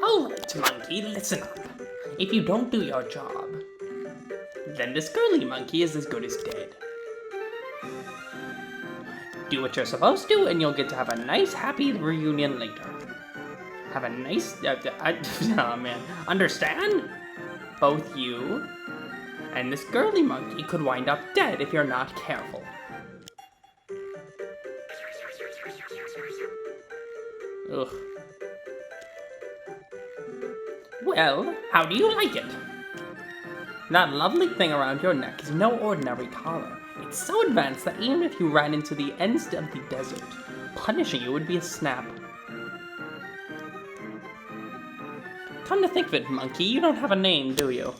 Alright, monkey, listen up. If you don't do your job, then this girly monkey is as good as dead. Do what you're supposed to, and you'll get to have a nice, happy reunion later. Have a nice... oh, man. Understand? Both you and this girly monkey could wind up dead if you're not careful. Ugh. Well, how do you like it? That lovely thing around your neck is no ordinary collar. It's so advanced that even if you ran into the ends of the desert, punishing you would be a snap. Come to think of it, monkey, you don't have a name, do you?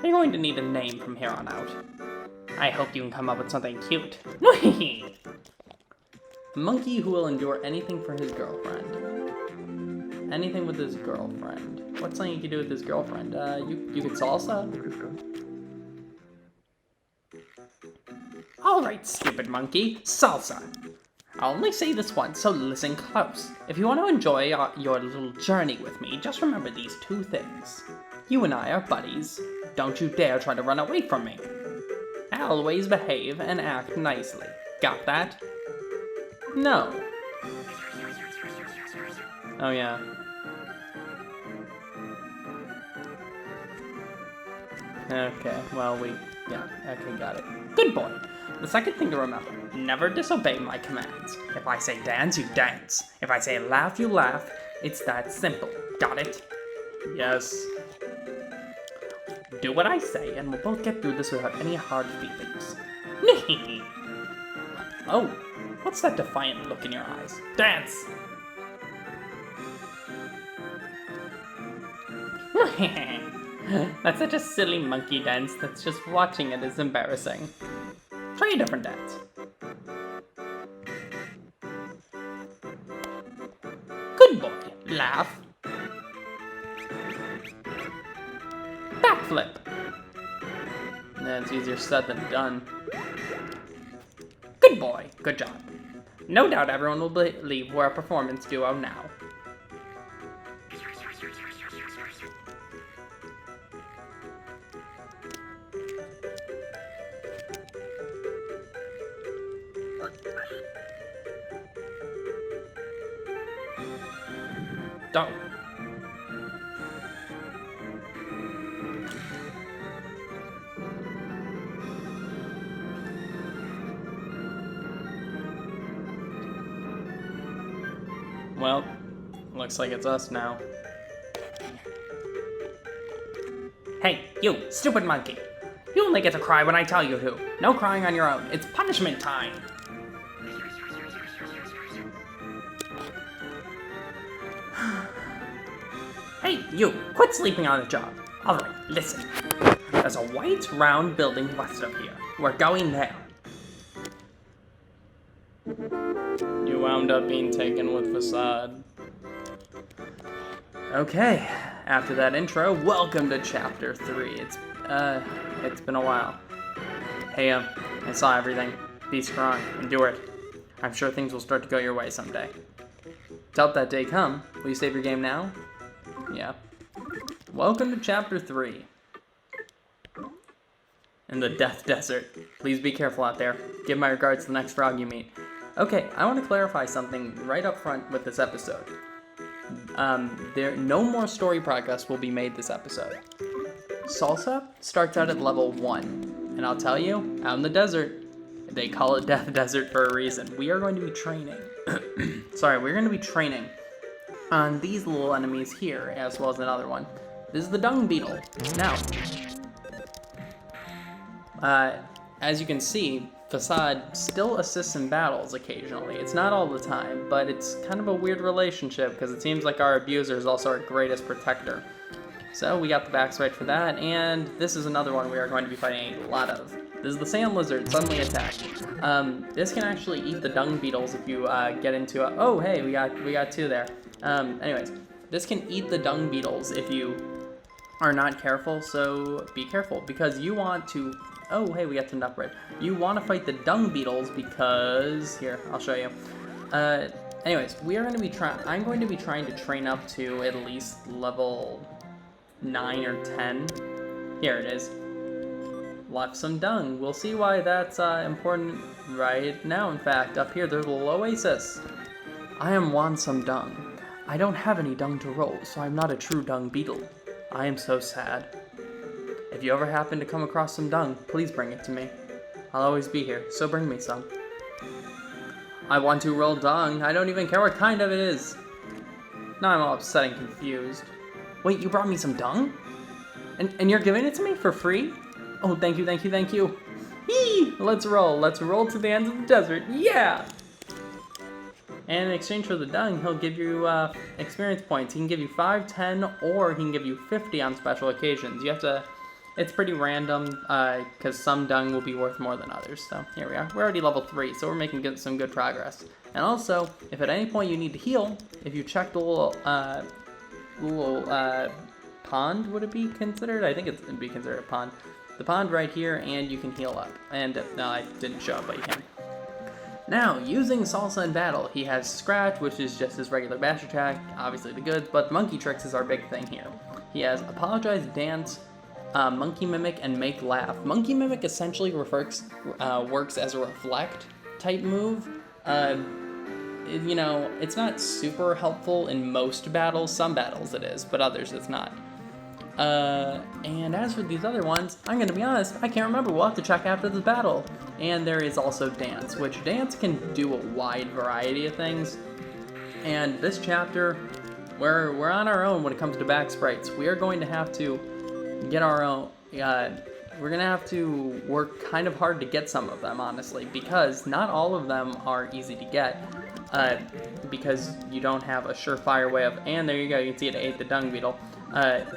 You're going to need a name from here on out. I hope you can come up with something cute. A monkey who will endure anything for his girlfriend. Anything with his girlfriend. What's something you can do with his girlfriend? You could salsa? Alright, stupid monkey. Salsa. I'll only say this once, so listen close. If you want to enjoy your little journey with me, just remember these two things. You and I are buddies. Don't you dare try to run away from me. Always behave and act nicely. Got that? No. Oh, yeah. Okay, well, yeah, okay, got it. Good boy. The second thing to remember, never disobey my commands. If I say dance, you dance. If I say laugh, you laugh. It's that simple. Got it? Yes. Do what I say, and we'll both get through this without any hard feelings. Oh, what's that defiant look in your eyes? Dance! That's such a silly monkey dance that's just watching it is embarrassing. Try a different dance. Good boy. Laugh. Backflip. That's easier said than done. Good boy. Good job. No doubt everyone will believe we're a performance duo now. Don't. Well, looks like it's us now. Hey, you, stupid monkey! You only get to cry when I tell you to. No crying on your own. It's punishment time! Hey, you, quit sleeping on the job. Alright, listen. There's a white, round building west of here. We're going there. You wound up being taken with facade. Okay, after that intro, welcome to Chapter 3. It's been a while. Hey, I saw everything. Be strong. Endure it. I'm sure things will start to go your way someday. To help that day come, will you save your game now? Yeah. Welcome to Chapter 3. In the Death Desert. Please be careful out there. Give my regards to the next frog you meet. Okay, I want to clarify something right up front with this episode. No more story progress will be made this episode. Salsa starts out at level 1. And I'll tell you, out in the desert, they call it Death Desert for a reason. We are going to be training. We're going to be training on these little enemies here, as well as another one. This is the dung beetle. Now, as you can see, Facade still assists in battles occasionally. It's not all the time, but it's kind of a weird relationship because it seems like our abuser is also our greatest protector. So we got the backsprite for that, and this is another one we are going to be fighting a lot of. This is the sand lizard, suddenly attack. This can actually eat the dung beetles if you get into a... Oh, hey, we got two there. Anyways, this can eat the dung beetles if you are not careful, so be careful, because you want to... Oh, hey, we got some nut bread. You want to fight the dung beetles because... Here, I'll show you. Anyways, we are going to be trying... I'm going to be trying to train up to at least level 9 or 10. Here it is. Left some dung. We'll see why that's important right now. In fact, up here there's a little oasis. I am want some dung. I don't have any dung to roll, so I'm not a true dung beetle. I am so sad. If you ever happen to come across some dung, please bring it to me. I'll always be here, so bring me some. I want to roll dung. I don't even care what kind of it is. Now I'm all upset and confused. Wait, you brought me some dung? And you're giving it to me for free? Oh, thank you, thank you, thank you. Yee! Let's roll to the ends of the desert, yeah! And in exchange for the dung, he'll give you experience points. He can give you 5, 10, or he can give you 50 on special occasions. You have to, it's pretty random, because some dung will be worth more than others. So here we are, we're already level 3, so we're making some good progress. And also, if at any point you need to heal, if you check the little pond, would it be considered? I think it'd be considered a pond. The pond right here, and you can heal up. And, no, I didn't show up, but you can. Now, using Salsa in battle, he has Scratch, which is just his regular bash attack, obviously the goods, but Monkey Tricks is our big thing here. He has Apologize, Dance, Monkey Mimic, and Make Laugh. Monkey Mimic essentially works as a reflect type move. You know, it's not super helpful in most battles. Some battles it is, but others it's not. And as for these other ones, I'm gonna be honest, I can't remember. We'll have to check after the battle. And there is also Dance, which Dance can do a wide variety of things. And this chapter, we're on our own when it comes to back sprites. We are going to have to get our own, we're gonna have to work kind of hard to get some of them, honestly, because not all of them are easy to get. Because you don't have a surefire way of, and there you go, you can see it ate the dung beetle.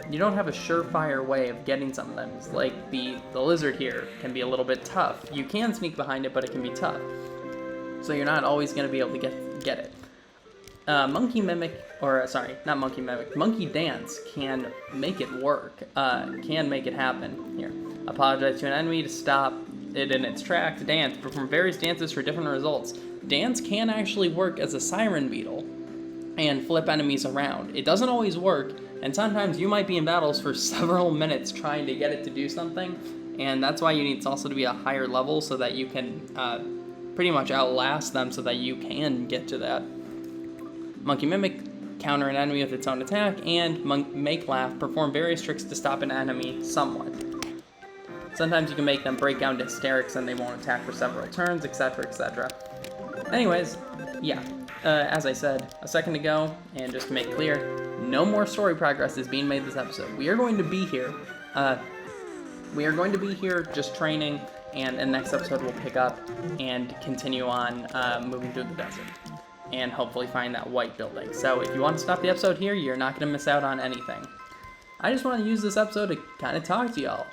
You don't have a surefire way of getting some of them. It's like the lizard here can be a little bit tough. You can sneak behind it, but it can be tough. So you're not always going to be able to get it. Monkey Mimic, or sorry, not Monkey Mimic, Monkey Dance can make it work, can make it happen. Here, apologize to an enemy to stop it in its tracks. Dance, perform various dances for different results. Dance can actually work as a siren beetle and flip enemies around. It doesn't always work, and sometimes you might be in battles for several minutes trying to get it to do something, and that's why you need Salsa to be a higher level so that you can pretty much outlast them so that you can get to that. Monkey Mimic, counter an enemy with its own attack, and Make Laugh, perform various tricks to stop an enemy somewhat. Sometimes you can make them break down to hysterics and they won't attack for several turns, etc., etc. Anyways, yeah, as I said a second ago, and just to make it clear, no more story progress is being made this episode. We are going to be here. Just training, and in the next episode we'll pick up and continue on moving through the desert. And hopefully find that white building. So if you want to stop the episode here, you're not going to miss out on anything. I just want to use this episode to kind of talk to y'all.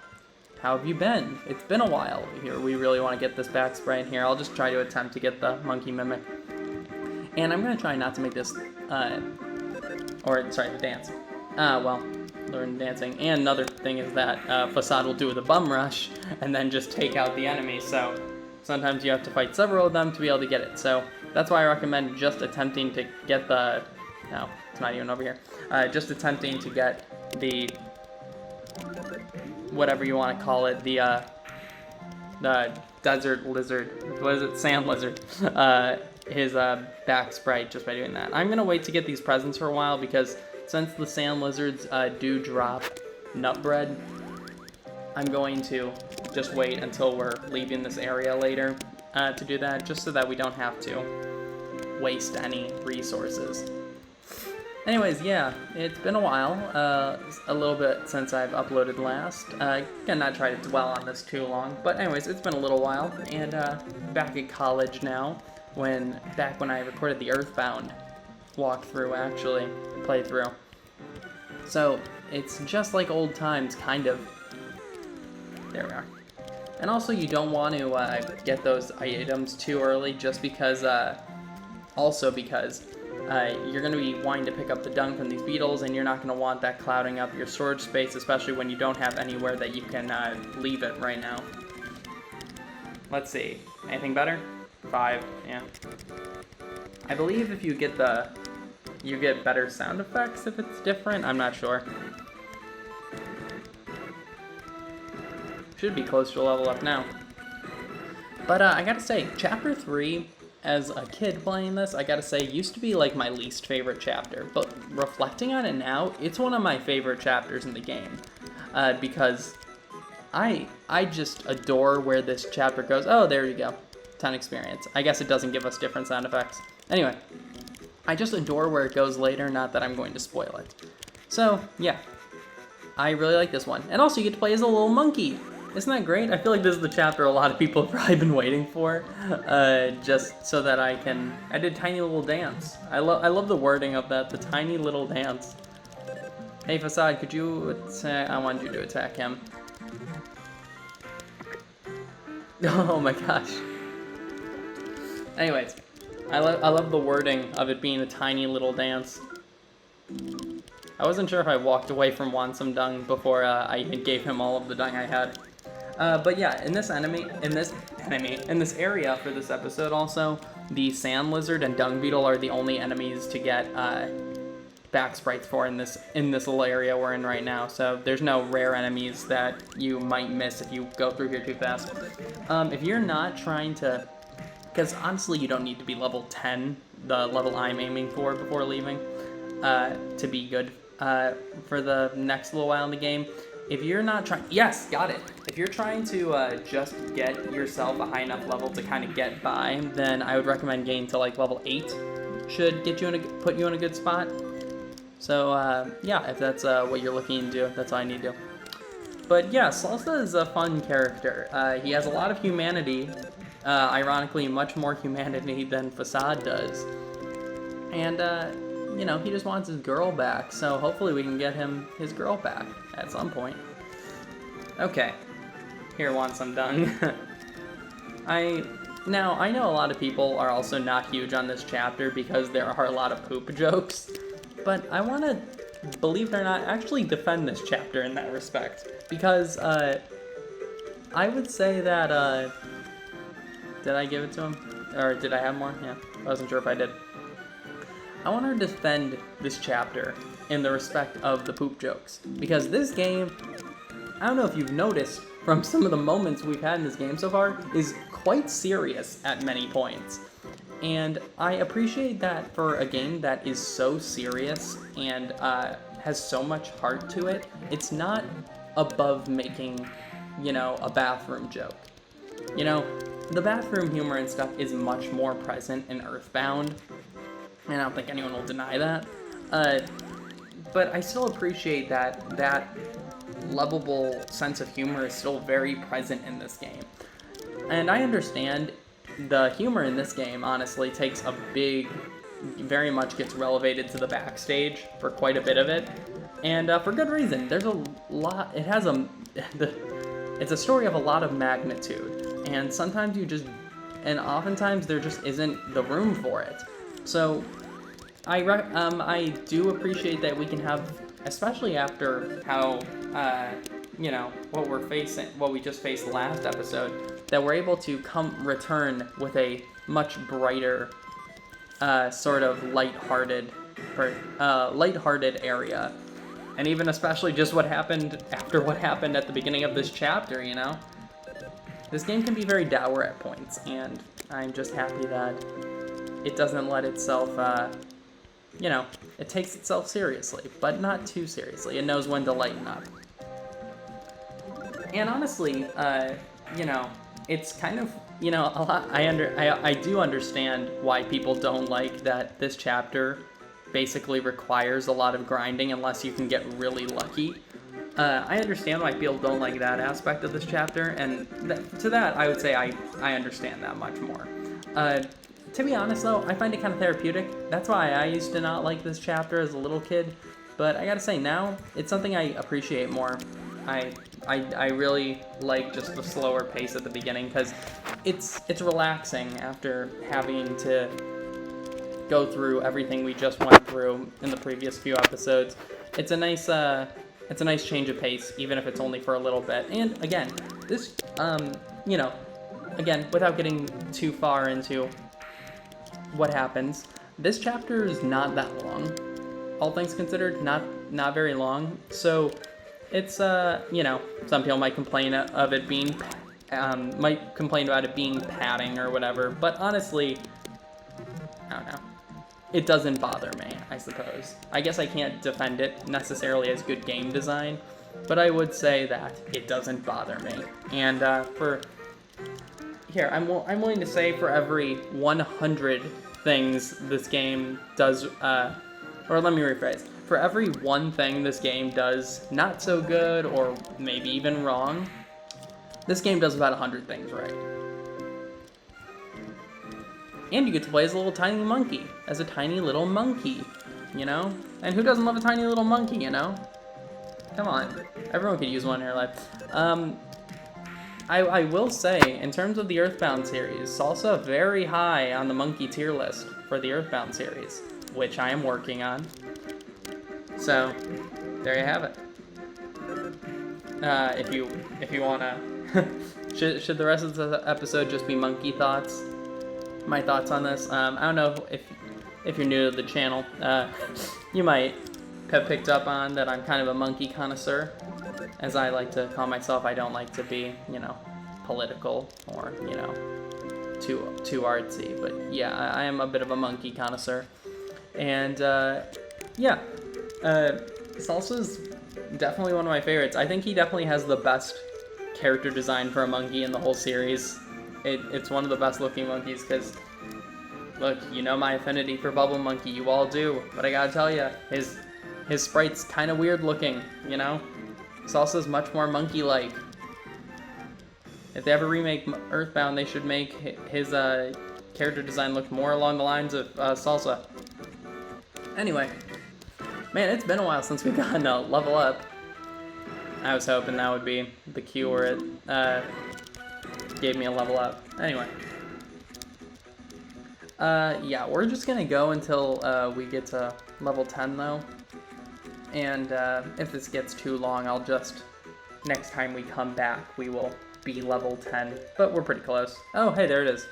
How have you been? It's been a while here. We really want to get this back sprite here. I'll just try to attempt to get the Monkey Mimic. And I'm going to try not to make this, the dance. Learn dancing. And another thing is that Facade will do the bum rush and then just take out the enemy. So sometimes you have to fight several of them to be able to get it. So that's why I recommend just attempting to get the... No, it's not even over here. Just attempting to get the... whatever you want to call it, the desert lizard, what is it, sand lizard, his back sprite just by doing that. I'm going to wait to get these presents for a while because since the sand lizards do drop nut bread, I'm going to just wait until we're leaving this area later to do that, just so that we don't have to waste any resources. Anyways, yeah, it's been a while, a little bit since I've uploaded last. Gonna not try to dwell on this too long, but anyways, it's been a little while, and back at college now, back when I recorded the Earthbound walkthrough, actually, playthrough. So, it's just like old times, kind of. There we are. And also, you don't want to get those items too early, just because, also because you're going to be wanting to pick up the dung from these beetles, and you're not going to want that clouding up your storage space, especially when you don't have anywhere that you can leave it right now. Let's see. Anything better? 5, yeah. I believe if you get you get better sound effects if it's different. I'm not sure. Should be close to a level up now. But I gotta say, Chapter 3, as a kid playing this, I gotta say, used to be like my least favorite chapter. But reflecting on it now, it's one of my favorite chapters in the game. Because I just adore where this chapter goes. Oh, there you go. 10 experience. I guess it doesn't give us different sound effects. Anyway, I just adore where it goes later, not that I'm going to spoil it. So, yeah. I really like this one. And also, you get to play as a little monkey. Isn't that great? I feel like this is the chapter a lot of people have probably been waiting for, just so that I did tiny little dance. I love the wording of that, the tiny little dance. Hey Facade, could you attack? I want you to attack him. Oh my gosh. Anyways, I love the wording of it being a tiny little dance. I wasn't sure if I walked away from Want Some Dung before I even gave him all of the dung I had. But yeah, in this area for this episode also, the sand lizard and dung beetle are the only enemies to get back sprites for in this little area we're in right now. So there's no rare enemies that you might miss if you go through here too fast. If you're not trying to, because honestly you don't need to be level 10, the level I'm aiming for before leaving, to be good for the next little while in the game. If you're not trying, yes, got it. If you're trying to just get yourself a high enough level to kind of get by, then I would recommend getting to like level 8. Should get you put you in a good spot. So yeah, if that's what you're looking to do, that's all I need to do. But yeah, Salsa is a fun character. He has a lot of humanity, ironically much more humanity than Facade does. And you know, he just wants his girl back, so hopefully we can get him his girl back at some point. Okay, here, Want Some Dung. Now, I know a lot of people are also not huge on this chapter because there are a lot of poop jokes, but I want to, believe it or not, actually defend this chapter in that respect, because I would say that, did I give it to him? Or did I have more? Yeah, I wasn't sure if I did. I want to defend this chapter in the respect of the poop jokes, because this game, I don't know if you've noticed from some of the moments we've had in this game so far, is quite serious at many points. And I appreciate that for a game that is so serious and has so much heart to it. It's not above making, you know, a bathroom joke. You know, the bathroom humor and stuff is much more present in Earthbound, and I don't think anyone will deny that. But I still appreciate that lovable sense of humor is still very present in this game. And I understand the humor in this game, honestly, takes a very much gets relegated to the backstage for quite a bit of it. And for good reason. There's a lot, it's a story of a lot of magnitude. And sometimes oftentimes there just isn't the room for it. So I do appreciate that we can have, especially after how, you know, what we just faced last episode, that we're able to return with a much brighter, sort of lighthearted area. And even especially just what happened at the beginning of this chapter, you know? This game can be very dour at points, and I'm just happy that it doesn't let itself, you know, it takes itself seriously, but not too seriously. It knows when to lighten up. And honestly, you know, it's kind of, you know, a lot. I do understand why people don't like that this chapter basically requires a lot of grinding unless you can get really lucky. I understand why people don't like that aspect of this chapter, and to that I would say I understand that much more. To be honest though, I find it kind of therapeutic. That's why I used to not like this chapter as a little kid, but I gotta say now, it's something I appreciate more. I really like just the slower pace at the beginning, because it's relaxing after having to go through everything we just went through in the previous few episodes. It's a nice change of pace, even if it's only for a little bit. And again, this, again, without getting too far into what happens, this chapter is not that long. All things considered, not very long. So it's, some people might complain of it being, might complain about it being padding or whatever, but honestly, I don't know. It doesn't bother me, I suppose. I guess I can't defend it necessarily as good game design, but I would say that it doesn't bother me. And I'm willing to say for every 100 things this game does, or let me rephrase, for every one thing this game does not so good or maybe even wrong, this game does about 100 things right. And you get to play as a little tiny monkey, as a tiny little monkey, And who doesn't love a tiny little monkey, Come on, everyone could use one in their life. I will say, in terms of the Earthbound series, Salsa very high on the monkey tier list for the Earthbound series, which I am working on. So, there you have it. If you wanna, should the rest of the episode just be monkey thoughts? My thoughts on this. I don't know if you're new to the channel, you might have picked up on that I'm kind of a monkey connoisseur, as I like to call myself. I don't like to be, political or, too artsy, but yeah, I am a bit of a monkey connoisseur. And Salsa's definitely one of my favorites. I think he definitely has the best character design for a monkey in the whole series. It's one of the best looking monkeys, because, look, my affinity for Bubble Monkey, you all do, but I gotta tell you, his sprite's kind of weird looking, Salsa's much more monkey-like. If they ever remake Earthbound, they should make his character design look more along the lines of Salsa. Anyway, man, it's been a while since we've gotten a level up. I was hoping that would be the cue where it gave me a level up. Anyway. Yeah, we're just gonna go until we get to level 10 though. And if this gets too long, I'll just, next time we come back, we will be level 10. But we're pretty close. Oh, hey, there it is.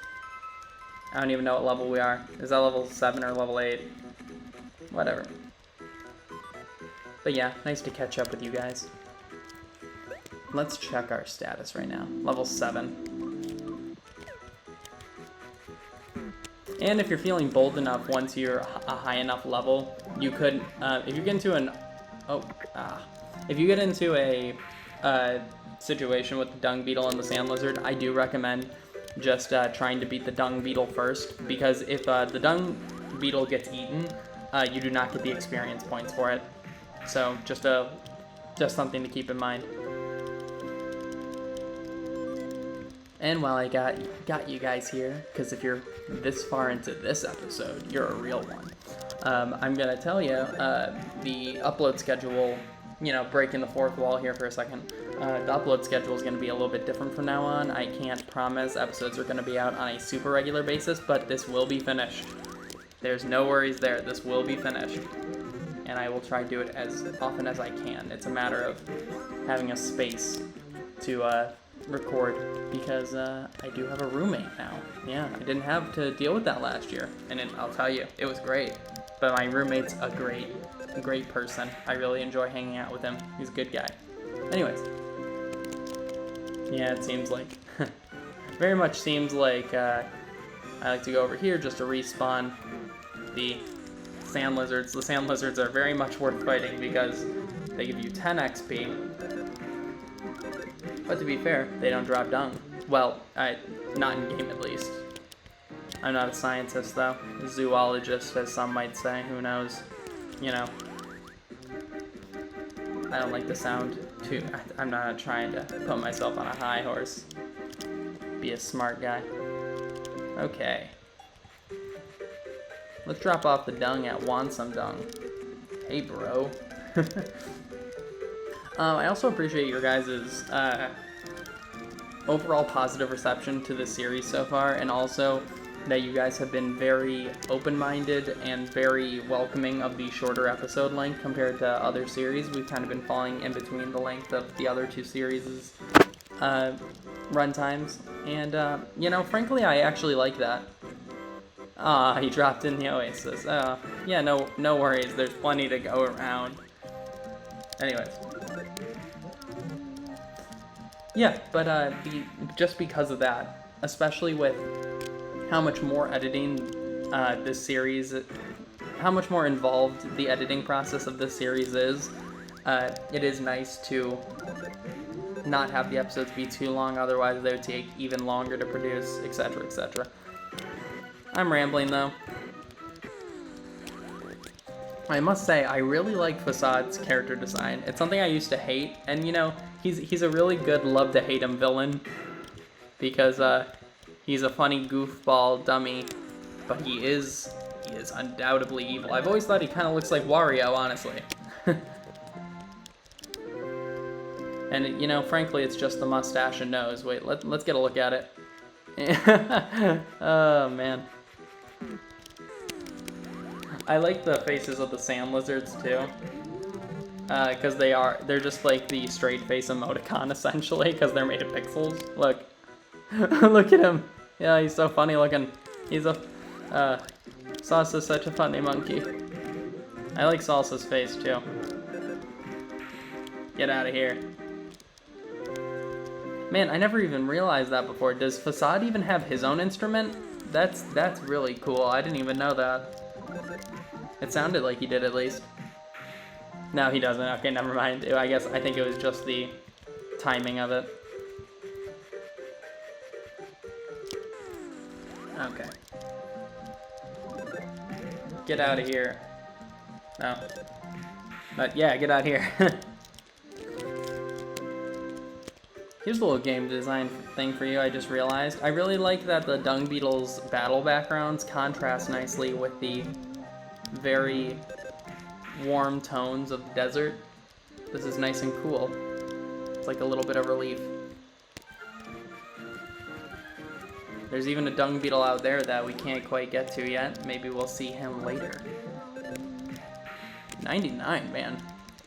I don't even know what level we are. Is that level 7 or level 8? Whatever. But yeah, nice to catch up with you guys. Let's check our status right now. Level 7. And if you're feeling bold enough, once you're a high enough level, you could, if you get into a situation with the dung beetle and the sand lizard, I do recommend just trying to beat the dung beetle first, because if the dung beetle gets eaten, you do not get the experience points for it. So just something to keep in mind. And while I got you guys here, because if you're this far into this episode, you're a real one. I'm gonna tell you the upload schedule. Breaking the fourth wall here for a second. The upload schedule is gonna be a little bit different from now on. I can't promise episodes are gonna be out on a super regular basis, but this will be finished. There's no worries there. This will be finished, and I will try to do it as often as I can. It's a matter of having a space to record, because I do have a roommate now. Yeah, I didn't have to deal with that last year, and I'll tell you, it was great. But my roommate's a great person. I really enjoy hanging out with him. He's a good guy. Anyways, yeah, it seems like, very much seems like I like to go over here just to respawn the sand lizards. The sand lizards are very much worth fighting because they give you 10 XP. But to be fair, they don't drop dung. Well, not in game at least. I'm not a scientist, though. A zoologist, as some might say. Who knows? You know. I don't like the sound too. I'm not trying to put myself on a high horse. Be a smart guy. Okay. Let's drop off the dung at Want Some Dung. Hey, bro. I also appreciate your guys' overall positive reception to this series so far, and also that you guys have been very open-minded and very welcoming of the shorter episode length compared to other series. We've kind of been falling in between the length of the other two series' runtimes, and you know, frankly, I actually like that. He dropped in the Oasis. Yeah, no worries. There's plenty to go around. Anyways. Yeah, but just because of that, especially with how much more editing this series, how much more involved the editing process of this series is, it is nice to not have the episodes be too long, otherwise they would take even longer to produce, etc., etc. I'm rambling, though. I must say, I really like Fasad's character design. It's something I used to hate, and you know, he's a really good love-to-hate-him villain, because he's a funny goofball dummy, but he is undoubtedly evil. I've always thought he kind of looks like Wario, honestly. And, you know, frankly, it's just the mustache and nose. Wait, let's get a look at it. Oh, man. I like the faces of the sand lizards, too. Because they're just like the straight face emoticon, essentially, because they're made of pixels. Look. Look at him. Yeah, he's so funny looking. He's a... Salsa's such a funny monkey. I like Salsa's face, too. Get out of here. Man, I never even realized that before. Does Fasad even have his own instrument? That's really cool. I didn't even know that. It sounded like he did, at least. No, he doesn't. Okay, never mind. I think it was just the timing of it. Okay. Get out of here. No. But yeah, get out of here. Here's a little game design thing for you I just realized. I really like that the dung beetles' battle backgrounds contrast nicely with the very warm tones of the desert. This is nice and cool. It's like a little bit of relief. There's even a dung beetle out there that we can't quite get to yet. Maybe we'll see him later. 99, man.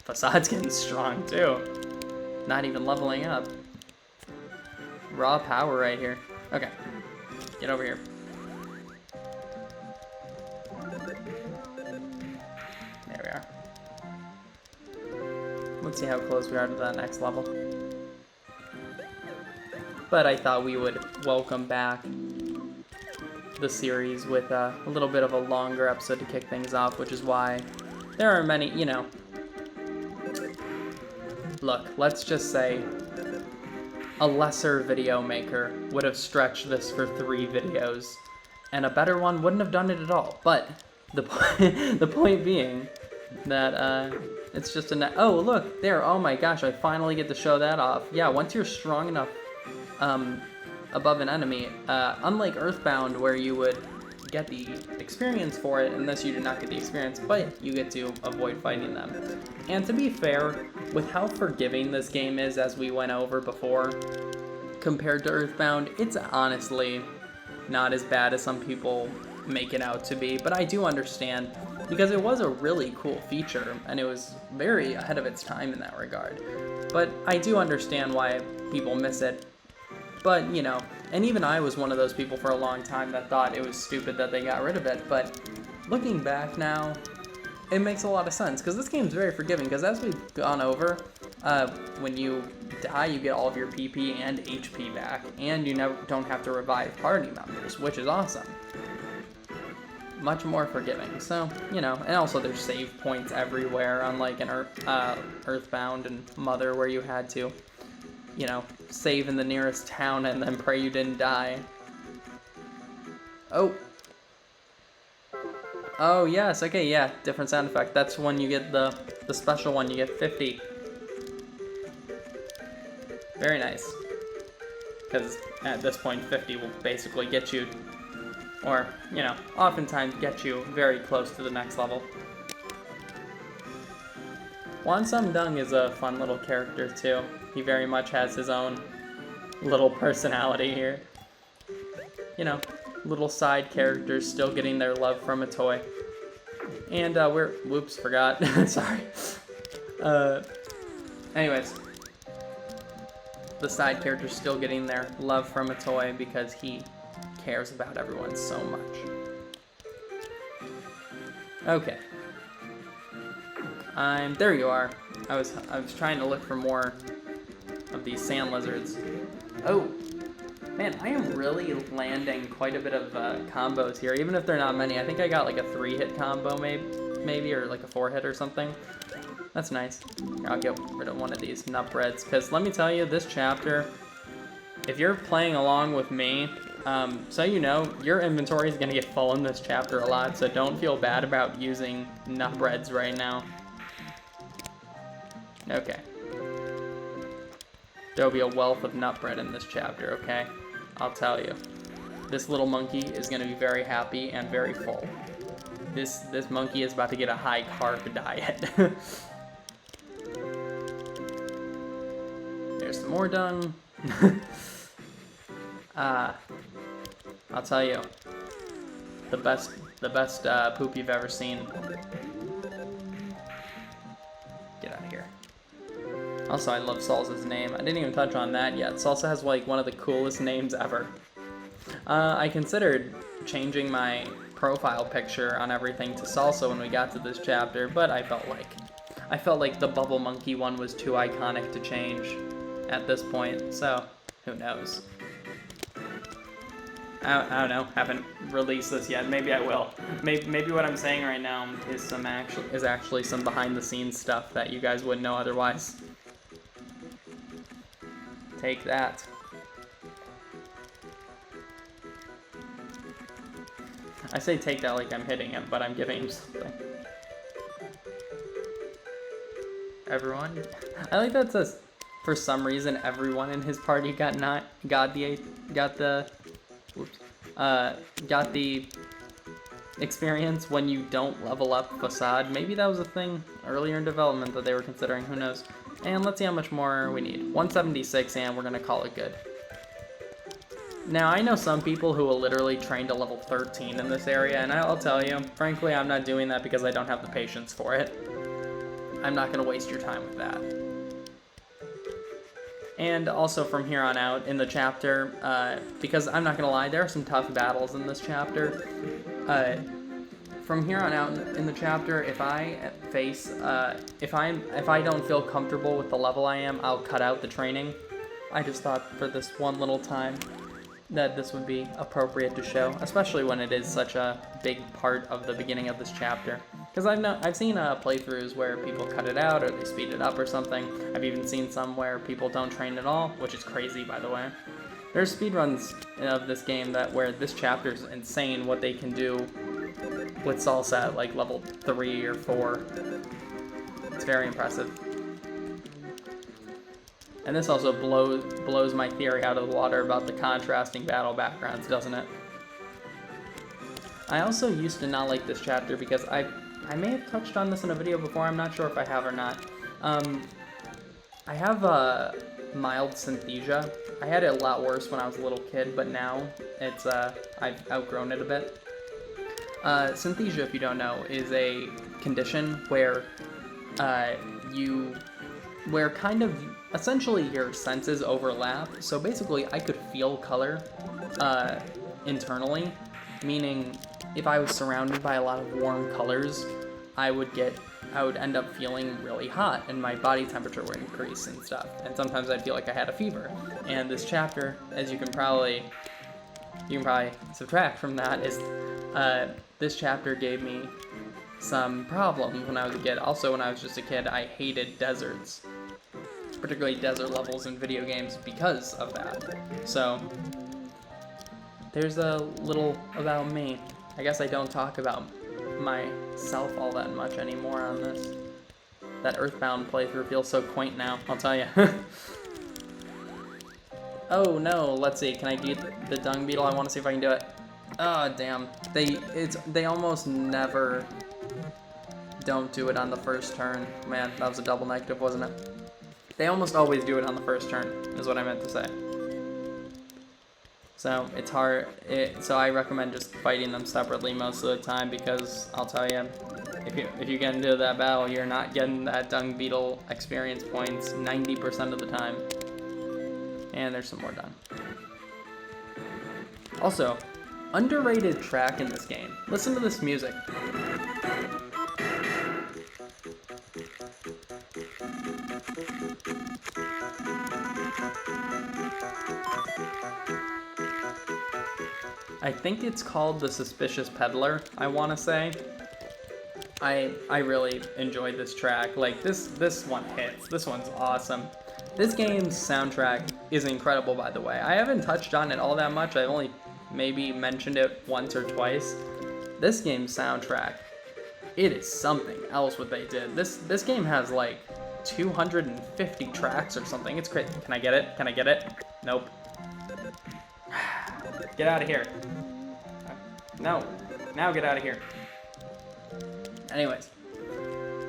Fasad's getting strong too. Not even leveling up. Raw power right here. Okay. Get over here. There we are. Let's see how close we are to that next level. But I thought we would welcome back the series with a little bit of a longer episode to kick things off, which is why there are many, you know... Look, let's just say a lesser video maker would have stretched this for 3 videos, and a better one wouldn't have done it at all. But the point being that it's just a... Oh, look, there. Oh my gosh, I finally get to show that off. Yeah, once you're strong enough above an enemy, unlike Earthbound, where you would get the experience for it, unless you do not get the experience, but you get to avoid fighting them. And to be fair, with how forgiving this game is, as we went over before, compared to Earthbound, it's honestly not as bad as some people make it out to be, but I do understand, because it was a really cool feature, and it was very ahead of its time in that regard. But I do understand why people miss it. But, you know, and even I was one of those people for a long time that thought it was stupid that they got rid of it, but looking back now, it makes a lot of sense, because this game's very forgiving, because as we've gone over, when you die, you get all of your PP and HP back, and you don't have to revive party members, which is awesome. Much more forgiving, so, you know, and also there's save points everywhere, unlike in Earthbound and Mother, where you had to, you know, save in the nearest town and then pray you didn't die. Oh. Oh, yes. Okay, yeah. Different sound effect. That's when you get the special one. You get 50. Very nice. Because at this point, 50 will basically get you, or, you know, oftentimes get you very close to the next level. Wansum Dung is a fun little character, too. He very much has his own little personality here. You know, little side characters still getting their love from a toy. And whoops, forgot. Sorry. Anyways, the side character's still getting their love from a toy because he cares about everyone so much. Okay. There you are. I was trying to look for more of these sand lizards. Oh, man, I am really landing quite a bit of combos here, even if they're not many. I think I got like a 3-hit combo maybe, or like a 4-hit or something. That's nice. Here, I'll get rid of one of these nut breads, because let me tell you, this chapter, if you're playing along with me, so you know, your inventory is going to get full in this chapter a lot, so don't feel bad about using nut breads right now. Okay. There'll be a wealth of nut bread in this chapter, okay? I'll tell you. This little monkey is going to be very happy and very full. This monkey is about to get a high carb diet. There's some more dung. I'll tell you, the best poop you've ever seen. Get out of here. Also, I love Salsa's name. I didn't even touch on that yet. Salsa has like one of the coolest names ever. I considered changing my profile picture on everything to Salsa when we got to this chapter, but I felt like the Bubble Monkey one was too iconic to change at this point, so who knows. I don't know, haven't released this yet, maybe I will. Maybe what I'm saying right now is actually some behind the scenes stuff that you guys wouldn't know otherwise. Take that. I say take that like I'm hitting him, but I'm giving him something. Everyone? I like that it says, for some reason, everyone in his party got the experience when you don't level up Facade. Maybe that was a thing earlier in development that they were considering, who knows. And let's see how much more we need. 176, and we're gonna call it good. Now, I know some people who will literally train to level 13 in this area, and I'll tell you, frankly, I'm not doing that because I don't have the patience for it. I'm not gonna waste your time with that. And also from here on out in the chapter, because I'm not gonna lie, there are some tough battles in this chapter. From here on out in the chapter, if I don't feel comfortable with the level I am, I'll cut out the training. I just thought for this one little time that this would be appropriate to show, especially when it is such a big part of the beginning of this chapter. Because I've seen playthroughs where people cut it out or they speed it up or something. I've even seen some where people don't train at all, which is crazy, by the way. There's speedruns of this game where this chapter is insane what they can do with Salsa at like level 3 or 4. It's very impressive. And this also blows my theory out of the water about the contrasting battle backgrounds, doesn't it? I also used to not like this chapter because I may have touched on this in a video before, I'm not sure if I have or not. I have mild synesthesia. I had it a lot worse when I was a little kid, but now it's I've outgrown it a bit. Synesthesia, if you don't know, is a condition where where kind of essentially your senses overlap. So basically, I could feel color internally, meaning if I was surrounded by a lot of warm colors, I would end up feeling really hot, and my body temperature would increase and stuff. And sometimes I'd feel like I had a fever. And this chapter, as you can probably subtract from that, is this chapter gave me some problems when I was a kid. Also, when I was just a kid, I hated deserts, particularly desert levels in video games because of that. So there's a little about me. I guess I don't talk about myself all that much anymore on this. That Earthbound playthrough feels so quaint now, I'll tell you. Oh no, let's see, can I get the dung beetle? I want to see if I can do it. Oh damn, they almost never don't do it on the first turn. Man, that was a double negative, wasn't it? They almost always do it on the first turn, is what I meant to say. So it's hard, so I recommend just fighting them separately most of the time, because I'll tell you, if you get into that battle, you're not getting that dung beetle experience points 90% of the time. And there's some more dung. Also, underrated track in this game. Listen to this music. I think it's called The Suspicious Peddler, I want to say. I really enjoyed this track. Like, this one hits. This one's awesome. This game's soundtrack is incredible, by the way. I haven't touched on it all that much. I've only maybe mentioned it once or twice. This game's soundtrack, it is something else what they did. This game has like 250 tracks or something. It's crazy. Can I get it? Can I get it? Nope. Get out of here. No. Now get out of here. Anyways.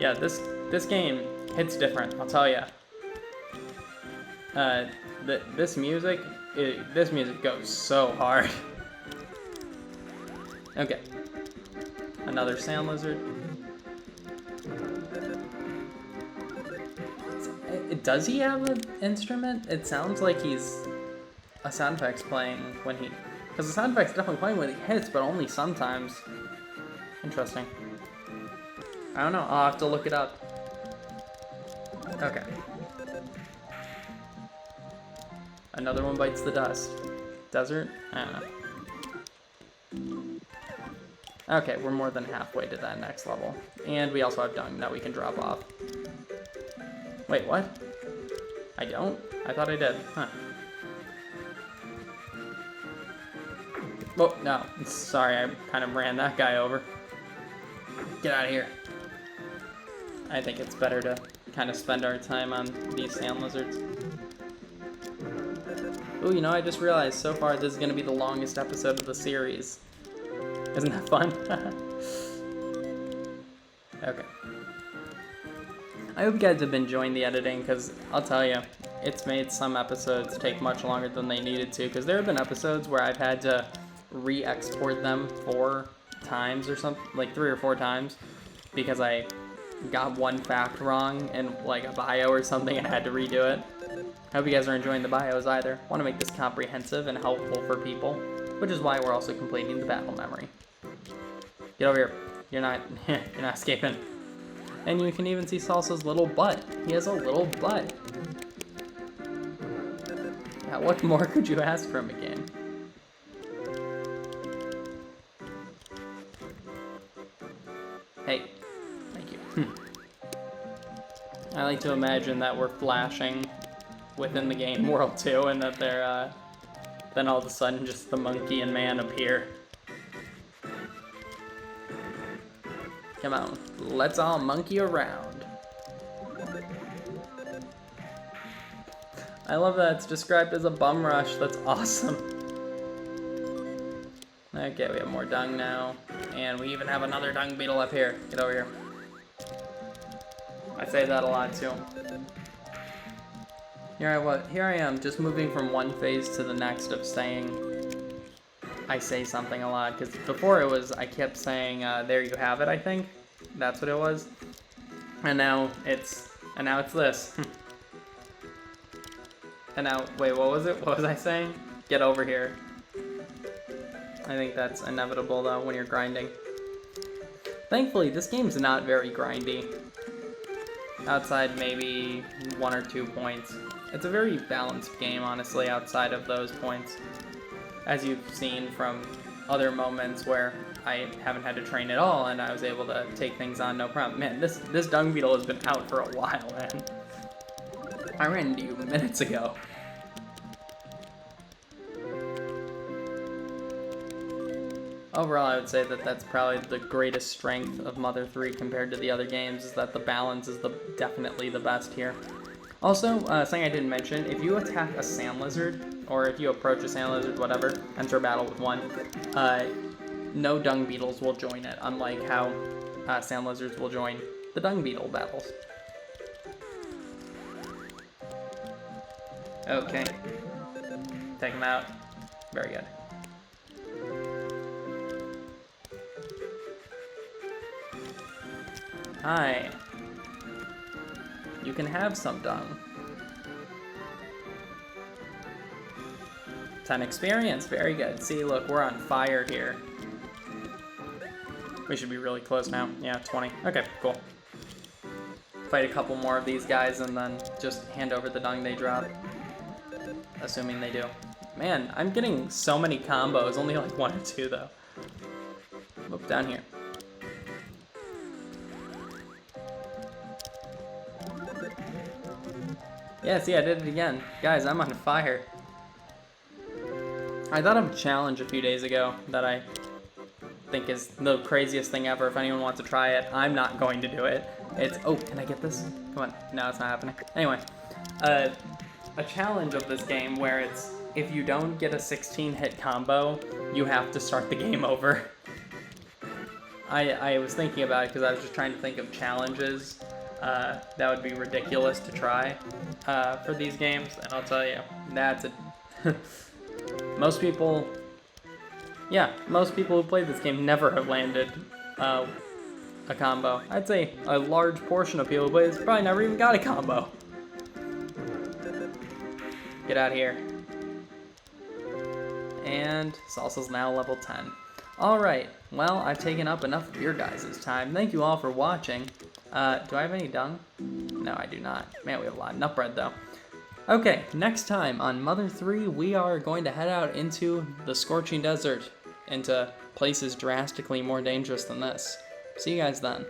Yeah, this game hits different, I'll tell ya. This music goes so hard. Okay. Another sand lizard. Does he have an instrument? It sounds like he's a sound effect's playing when he... Because the sound effect's definitely playing when he hits, but only sometimes. Interesting. I don't know. I'll have to look it up. Okay. Another one bites the dust. Desert? I don't know. Okay, we're more than halfway to that next level. And we also have dung that we can drop off. Wait, what? I don't? I thought I did. Huh. Oh, no. Sorry, I kind of ran that guy over. Get out of here. I think it's better to kind of spend our time on these sand lizards. Ooh, you know, I just realized so far this is going to be the longest episode of the series. Isn't that fun? Okay. I hope you guys have been enjoying the editing, because I'll tell you, it's made some episodes take much longer than they needed to, because there have been episodes where I've had to re-export them 4 times or something, like 3 or 4 times, because I got one fact wrong in like a bio or something and I had to redo it. I hope you guys are enjoying the bios either. I want to make this comprehensive and helpful for people, which is why we're also completing the battle memory. Get over here. You're not escaping. And you can even see Salsa's little butt. He has a little butt. Yeah, what more could you ask from a game? Hey, thank you. I like to imagine that we're flashing within the game world too, and that they're, then all of a sudden just the monkey and man appear. Come on, let's all monkey around. I love that it's described as a bum rush. That's awesome. Okay, we have more dung now. And we even have another dung beetle up here. Get over here. I say that a lot too. Here I am, just moving from one phase to the next of saying, I say something a lot, because before it was, I kept saying, there you have it, I think. That's what it was. And now it's this. And now, wait, what was it? What was I saying? Get over here. I think that's inevitable, though, when you're grinding. Thankfully, this game's not very grindy. Outside maybe 1 or 2 points. It's a very balanced game, honestly, outside of those points. As you've seen from other moments where I haven't had to train at all and I was able to take things on no problem. Man, this dung beetle has been out for a while, man. I ran into you minutes ago. Overall, I would say that that's probably the greatest strength of Mother 3 compared to the other games, is that the balance is definitely the best here. Also, something I didn't mention, if you attack a sand lizard, or if you approach a sand lizard, whatever, enter battle with one, no dung beetles will join it, unlike how sand lizards will join the dung beetle battles. Okay. Take him out. Very good. Hi. You can have some dung. 10 experience, very good. See, look, we're on fire here. We should be really close now. Yeah, 20. Okay, cool. Fight a couple more of these guys and then just hand over the dung they drop. Assuming they do. Man, I'm getting so many combos. Only like 1 or 2 though. Look down here. Yeah, see, I did it again. Guys, I'm on fire. I thought of a challenge a few days ago that I think is the craziest thing ever. If anyone wants to try it, I'm not going to do it. It's, oh, can I get this? Come on, no, it's not happening. Anyway, a challenge of this game where it's, if you don't get a 16-hit combo, you have to start the game over. I was thinking about it because I was just trying to think of challenges that would be ridiculous to try for these games, and I'll tell you, that's a... most people who play this game never have landed a combo. I'd say a large portion of people who play this probably never even got a combo. Get out of here. And Salsa's now level 10. Alright, well, I've taken up enough of your guys' time. Thank you all for watching. Do I have any dung? No, I do not. Man, we have a lot. Enough bread, though. Okay, next time on Mother 3, we are going to head out into the scorching desert, into places drastically more dangerous than this. See you guys then.